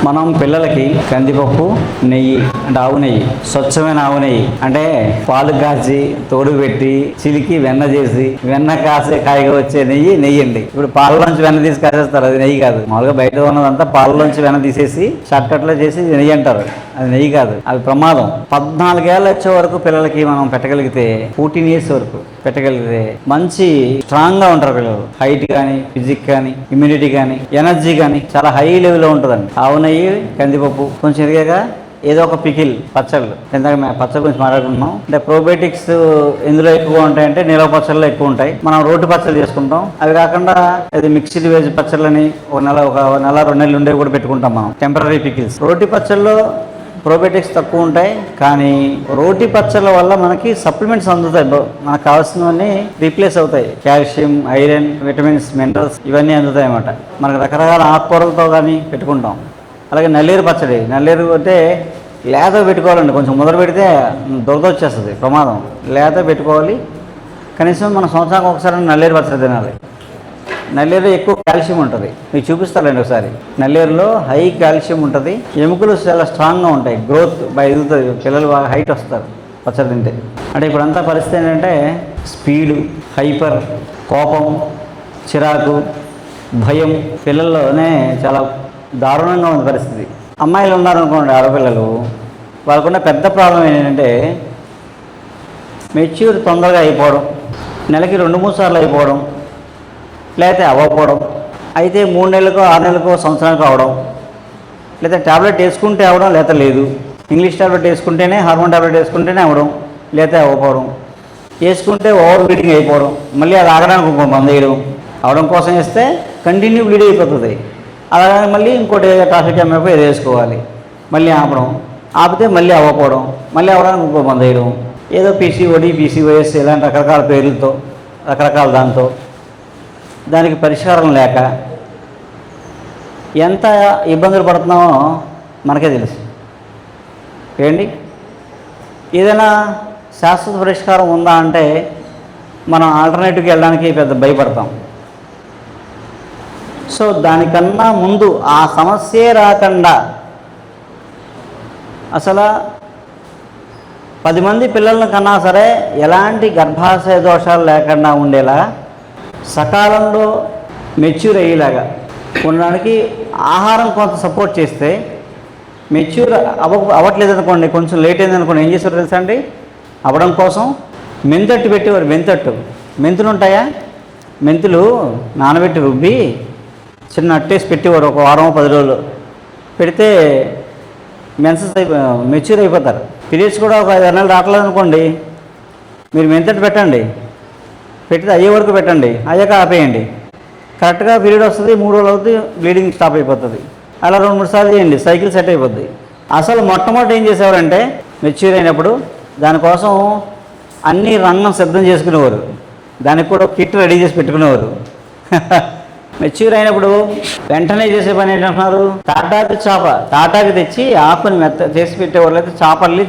మనం పిల్లలకి కందిపప్పు, నెయ్యి అంటే ఆవు నెయ్యి, స్వచ్ఛమైన ఆవు నెయ్యి అంటే పాలు కాచి తోడు పెట్టి చిలికి వెన్న చేసి వెన్న కాసే కాయగా వచ్చే నెయ్యి అండి. ఇప్పుడు పాలలోంచి వెన్న తీసి కాసేస్తారు, అది నెయ్యి కాదు. మామూలుగా బయట ఉన్నదంతా పాలలోంచి వెన్న తీసేసి షార్ట్ కట్లో చేసి నెయ్యి అంటారు, అది నెయ్యి కాదు, అది ప్రమాదం. 14 ఏళ్ళు వచ్చే వరకు పిల్లలకి మనం పెట్టగలిగితే, 14 years వరకు పెట్టగలిగితే మంచి స్ట్రాంగ్ గా ఉంటారు పిల్లలు. హైట్ కానీ, ఫిజిక్ కానీ, ఇమ్యూనిటీ కానీ, ఎనర్జీ కానీ చాలా హై లెవెల్లో ఉంటుందండి. ఆవు నెయ్యి, కందిపప్పు, కొంచెం ఎదిగాక ఏదో ఒక పికిల్, పచ్చళ్ళు. ఇందాక మేము పచ్చళ్ళ గురించి మాట్లాడుకుంటున్నాం. అంటే ప్రోబయోటిక్స్ ఎందులో ఎక్కువ ఉంటాయంటే నిలవ పచ్చళ్ళు ఎక్కువ ఉంటాయి. మనం రోటి పచ్చళ్ళు చేసుకుంటాం. అవి కాకుండా అది మిక్స్డ్ వెజ్ పచ్చళ్ళని ఒక నెల 2 నెలలు ఉండేవి కూడా పెట్టుకుంటాం మనం, టెంపరీ పికిల్స్. రోటి పచ్చళ్ళు ప్రోబయోటిక్స్ తక్కువ ఉంటాయి, కానీ రోటి పచ్చళ్ళ వల్ల మనకి సప్లిమెంట్స్ అందుతాయి. మనకు కావాల్సినవన్నీ రీప్లేస్ అవుతాయి. కాల్షియం, ఐరన్, విటమిన్స్, మినరల్స్ ఇవన్నీ అందుతాయి అన్నమాట. మనకు రకరకాల ఆకుకూరలతో కానీ పెట్టుకుంటాం. అలాగే నల్లేరు పచ్చడి, నల్లేరు అంటే లేత పెట్టుకోవాలండి. కొంచెం ముదర పెడితే దురద వచ్చేస్తుంది, ప్రమాదం. లేత పెట్టుకోవాలి. కనీసం మన సంవత్సరానికి ఒకసారి నల్లేరు పచ్చడి తినాలి. నల్లేరులో ఎక్కువ కాల్షియం ఉంటుంది, మీకు చూపిస్తారండి ఒకసారి. నల్లేరులో హై కాల్షియం ఉంటుంది, ఎముకలు చాలా స్ట్రాంగ్గా ఉంటాయి, గ్రోత్ బాగా ఎదుగుతుంది, పిల్లలు బాగా హైట్ వస్తారు పచ్చడి తింటే. అంటే ఇప్పుడంతా పరిస్థితి ఏంటంటే స్పీడు, హైపర్, కోపం, చిరాకు, భయం పిల్లల్లోనే చాలా దారుణంగా ఉంది పరిస్థితి. అమ్మాయిలు ఉన్నారనుకోండి, ఆడపిల్లలు, వాళ్ళకున్న పెద్ద ప్రాబ్లం ఏంటంటే మెచ్యూర్ తొందరగా అయిపోవడం, నెలకి 2-3 సార్లు అయిపోవడం, లేకపోతే అవ్వకపోవడం, అయితే 3 నెలలకో 6 నెలలకో సంవత్సరానికి అవడం, లేదా ట్యాబ్లెట్ వేసుకుంటే అవ్వడం, లేకపోతే లేదు. ఇంగ్లీష్ ట్యాబ్లెట్ వేసుకుంటేనే, హార్మోన్ ట్యాబ్లెట్ వేసుకుంటేనే అవ్వడం, లేకపోతే అవ్వకపోవడం, వేసుకుంటే ఓవర్ బ్లీడింగ్ అయిపోవడం, మళ్ళీ అది ఆగడానికి ఇంకో మందు వేయడం, అవడం కోసం వేస్తే కంటిన్యూ బ్లీడ్ అయిపోతుంది. అలాగే మళ్ళీ ఇంకోటి ట్రాఫిక్ ఎంఐపై ఏదో వేసుకోవాలి, మళ్ళీ ఆపడం, ఆపితే మళ్ళీ అవ్వకపోవడం, మళ్ళీ అవ్వడానికి ఇంకో మందు వేయడం, ఏదో పీసీఓడి, పీసీఓఎస్ ఇలాంటి రకరకాల పేర్లతో, రకరకాల దాంతో దానికి పరిష్కారం లేక ఎంత ఇబ్బందులు పడుతున్నామో మనకే తెలుసు. ఏంటి ఏదైనా శాశ్వత పరిష్కారం ఉందా అంటే మనం ఆల్టర్నేటివ్కి వెళ్ళడానికి పెద్ద భయపడతాం. సో దానికన్నా ముందు ఆ సమస్యే రాకుండా అసలు 10 మంది పిల్లలను కన్నా సరే ఎలాంటి గర్భాశయ దోషాలు లేకుండా ఉండేలా, సకాలంలో మెచ్యూర్ అయ్యేలాగా ఉండడానికి ఆహారం కొంత సపోర్ట్ చేస్తే, మెచ్యూర్ అవ్వట్లేదు అనుకోండి, కొంచెం లేట్ అయింది అనుకోండి, ఏం చేసేవారు తెలుసా అండి? అవ్వడం కోసం మెంతట్టు పెట్టేవారు. మెంతులు ఉంటాయా, మెంతులు నానబెట్టి రుబ్బి చిన్న అట్టేసి పెట్టేవారు. ఒక వారం 10 రోజులు పెడితే మెన్సెస్ మెచ్యూర్ అయిపోతారు. పీరియడ్స్ కూడా ఒక 5-6 నెలలు రావట్లేదు అనుకోండి, మీరు మెంతట్టు పెట్టండి, పెడితే అయ్యే వరకు పెట్టండి, అయ్యాక ఆపేయండి. కరెక్ట్గా పీరియడ్ వస్తుంది, 3 రోజులు అవుతుంది, బ్లీడింగ్ స్టాప్ అయిపోతుంది. అలా 2-3 సార్లు చేయండి, సైకిల్ సెట్ అయిపోద్ది. అసలు మొట్టమొదటి ఏం చేసేవారంటే మెచ్యూర్ అయినప్పుడు దానికోసం అన్ని రంగం సిద్ధం చేసుకునేవారు, దానికి కూడా కిట్ రెడీ చేసి పెట్టుకునేవారు. మెచ్యూర్ అయినప్పుడు వెంటనే చేసే పని ఏంటంటున్నారు? తాటాకి తెచ్చి ఆకుని మెత్త చేసి పెట్టేవారు, అయితే చాపల్ని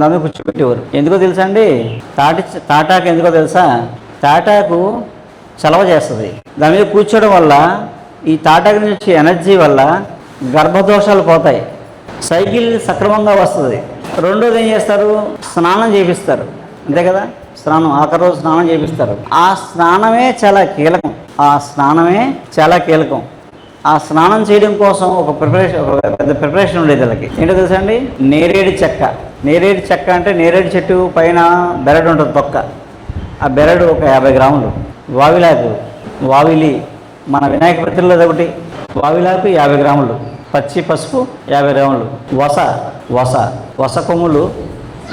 దాన్ని కూర్చోబెట్టేవారు. ఎందుకో తెలుసా అండి? తాటాకు ఎందుకో తెలుసా? తాటాకు చలవ చేస్తుంది. దాని మీద కూర్చోవడం వల్ల, ఈ తాటాకు నుంచి వచ్చే ఎనర్జీ వల్ల గర్భదోషాలు పోతాయి, సైకిల్ సక్రమంగా వస్తుంది. రెండోది ఏం చేస్తారు? స్నానం చేపిస్తారు, అంతే కదా? ఆఖరి రోజు స్నానం చేపిస్తారు. ఆ స్నానమే చాలా కీలకం. ఆ స్నానం చేయడం కోసం ఒక పెద్ద ప్రిపరేషన్ ఉండేది వాళ్ళకి. ఏంటో తెలుసా అండి? నేరేడు చెక్క అంటే నేరేడు చెట్టు పైన బెరడు ఉంటుంది, తొక్క. ఆ బెరడు ఒక 50 గ్రాములు. వావిలి మన వినాయక ప్రతిలో ఒకటి, వావిలాకు 50 గ్రాములు, పచ్చి పసుపు 50 గ్రాములు, వస కొమ్ములు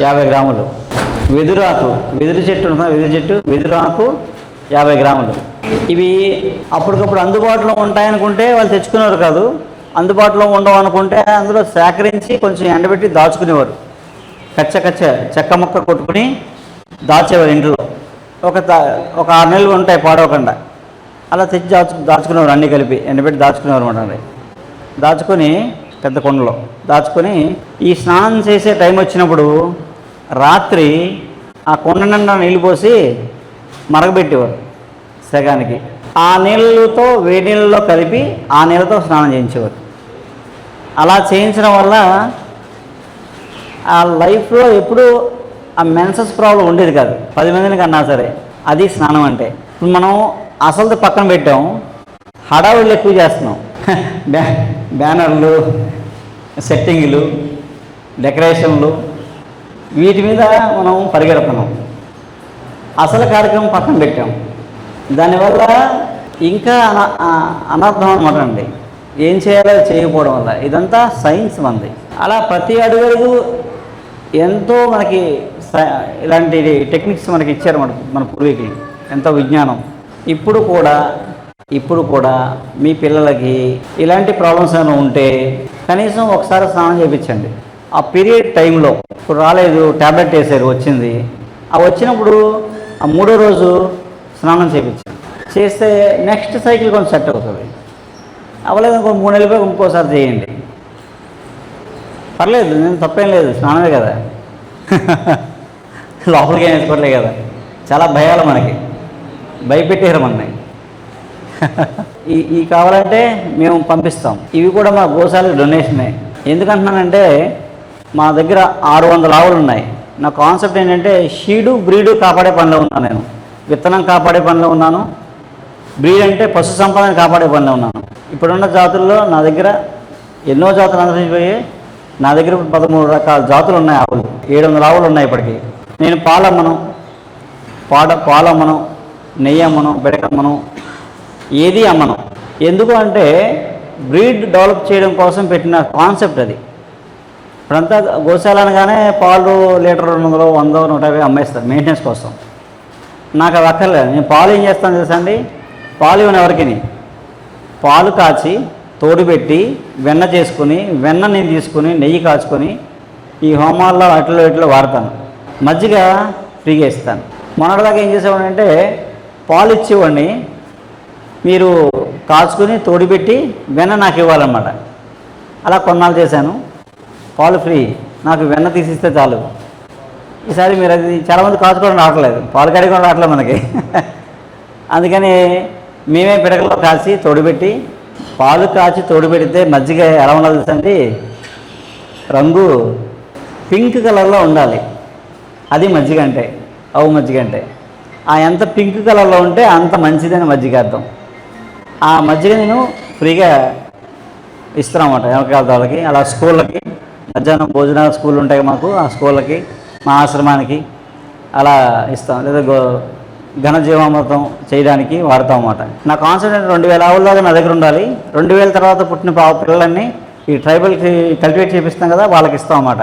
50 గ్రాములు, వెదురు ఆకు 50 గ్రాములు. ఇవి అప్పటికప్పుడు అందుబాటులో ఉంటాయనుకుంటే వాళ్ళు తెచ్చుకునేవారు కాదు. అందుబాటులో ఉండవు అనుకుంటే అందులో సేకరించి కొంచెం ఎండబెట్టి దాచుకునేవారు. చెక్క ముక్క కొట్టుకుని దాచేవారు ఇంట్లో. ఒక 6 నెలలు ఉంటాయి పాడవకుండా. అలా తెచ్చి దాచుకునేవారు, అన్నీ కలిపి ఎండబెట్టి దాచుకునేవారు అన్నమాట. దాచుకొని పెద్ద కుండలో దాచుకొని ఈ స్నానం చేసే టైం వచ్చినప్పుడు రాత్రి ఆ కుండ నిండా నీళ్ళు పోసి మరగబెట్టేవారు సగానికి. ఆ నీళ్ళతో వేడి నీళ్ళలో కలిపి ఆ నీళ్ళతో స్నానం చేయించేవారు. అలా చేయించడం వల్ల ఆ లైఫ్లో ఎప్పుడు ఆ మెన్సెస్ ప్రాబ్లం ఉండేది కాదు, 10 మందిని కన్నా సరే. అది స్నానం అంటే. ఇప్పుడు మనం అసలు పక్కన పెట్టాం, హడావుళ్ళు ఎక్కువ చేస్తున్నాం. బ్యానర్లు, సెట్టింగ్లు, డెకరేషన్లు, వీటి మీద మనం పరిగెడుతున్నాం. అసలు కార్యక్రమం పక్కన పెట్టాం. దానివల్ల ఇంకా అనర్థం అనమాట అండి. ఏం చేయాలో చేయకపోవడం వల్ల. ఇదంతా సైన్స్ మంది. అలా ప్రతి అడుగు ఎంతో మనకి ఇలాంటి టెక్నిక్స్ మనకి ఇచ్చారు మన పూర్వీకులు, ఎంతో విజ్ఞానం. ఇప్పుడు కూడా మీ పిల్లలకి ఇలాంటి ప్రాబ్లమ్స్ ఏమైనా ఉంటే కనీసం ఒకసారి స్నానం చేయించండి. ఆ పీరియడ్ టైంలో ఇప్పుడు రాలేదు, ట్యాబ్లెట్ వేసారు, వచ్చింది. ఆ వచ్చినప్పుడు ఆ 3వ రోజు స్నానం చేయించండి. చేస్తే నెక్స్ట్ సైకిల్ కొంచెం సెట్ అవుతుంది. అవ్వలేదు ఇంకో 3 నెలలపై ఇంకోసారి చేయండి, పర్లేదు, నేను తప్పేం లేదు, స్నానమే కదా. లోపలికి ఏం వేసుకోవట్లే కదా. చాలా భయాలు మనకి, భయపెట్టారు మనని. ఈ కావాలంటే మేము పంపిస్తాం. ఇవి కూడా మా గోశాలకు డొనేషనే. ఎందుకంటున్నానంటే మా దగ్గర 600 ఆవులు ఉన్నాయి. నా కాన్సెప్ట్ ఏంటంటే షీడు బ్రీడు కాపాడే పనిలో ఉన్నాను నేను. విత్తనం కాపాడే పనిలో ఉన్నాను, బ్రీడ్ అంటే పశు సంపదను కాపాడే పనిలో ఉన్నాను. ఇప్పుడున్న జాతుల్లో నా దగ్గర ఎన్నో జాతులు అంతరించిపోయి, నా దగ్గర 13 రకాల జాతులు ఉన్నాయి ఆవులు. 700 ఆవులు ఉన్నాయి ఇప్పటికీ. నేను పాలమ్మను, నెయ్యి అమ్మను, బెడకమ్మను, ఏది అమ్మను. ఎందుకు అంటే బ్రీడ్ డెవలప్ చేయడం కోసం పెట్టిన కాన్సెప్ట్ అది. ఇప్పుడంతా గోశాల అనగానే పాలు లీటర్ 200, 100, 150 అమ్మేస్తారు మెయింటెనెన్స్ కోసం. నాకు అది అక్కర్లేదు. నేను పాలు ఏం చేస్తాను తెలుసా అండి? పాలు ఇవ్వను ఎవరికి. పాలు కాచి తోడుపెట్టి వెన్న చేసుకుని, వెన్న నేను తీసుకుని నెయ్యి కాచుకొని ఈ హోమాల్లో ఇట్లో వాడతాను. మజ్జిగ ఫ్రీగా ఇస్తాను. మొన్నటిదాకా ఏం చేసేవాడిని, పాలు ఇచ్చేవాడిని, మీరు కాచుకొని తోడుపెట్టి వెన్న నాకు ఇవ్వాలన్నమాట. అలా కొన్నాళ్ళు చేశాను. పాలు ఫ్రీ, నాకు వెన్న తీసిస్తే చాలు. ఈసారి మీరు అది చాలామంది కాచుకోవడం రావట్లేదు, పాలు కడిగి కూడా రావట్లేదు మనకి. అందుకని మేమే పిడకలో కాచి తోడుపెట్టి, పాలు కాచి తోడుపెడితే మజ్జిగ ఎలా ఉండాలి తెలుసండి? రంగు పింక్ కలర్లో ఉండాలి. అది మజ్జిగ అంటే, ఆవు మజ్జిగ అంటే. ఆ ఎంత పింక్ కలర్లో ఉంటే అంత మంచిదని మజ్జిగ అర్థం. ఆ మజ్జిగ నేను ఫ్రీగా ఇస్తాను అన్నమాట ఎవరికాల వాళ్ళకి. అలా స్కూళ్ళకి మధ్యాహ్నం భోజనాలు స్కూల్ ఉంటాయి మాకు, ఆ స్కూళ్ళకి, మా ఆశ్రమానికి అలా ఇస్తాం. లేదా ఘనజీవామృతం చేయడానికి వాడతాం అన్నమాట. నా కాన్సెప్ట్ 2000 ఆవుల దాకా నా దగ్గర ఉండాలి. 2000 తర్వాత పుట్టిన పిల్లలన్నీ ఈ ట్రైబల్కి కల్టివేట్ చేపిస్తాం కదా, వాళ్ళకి ఇస్తాం అన్నమాట.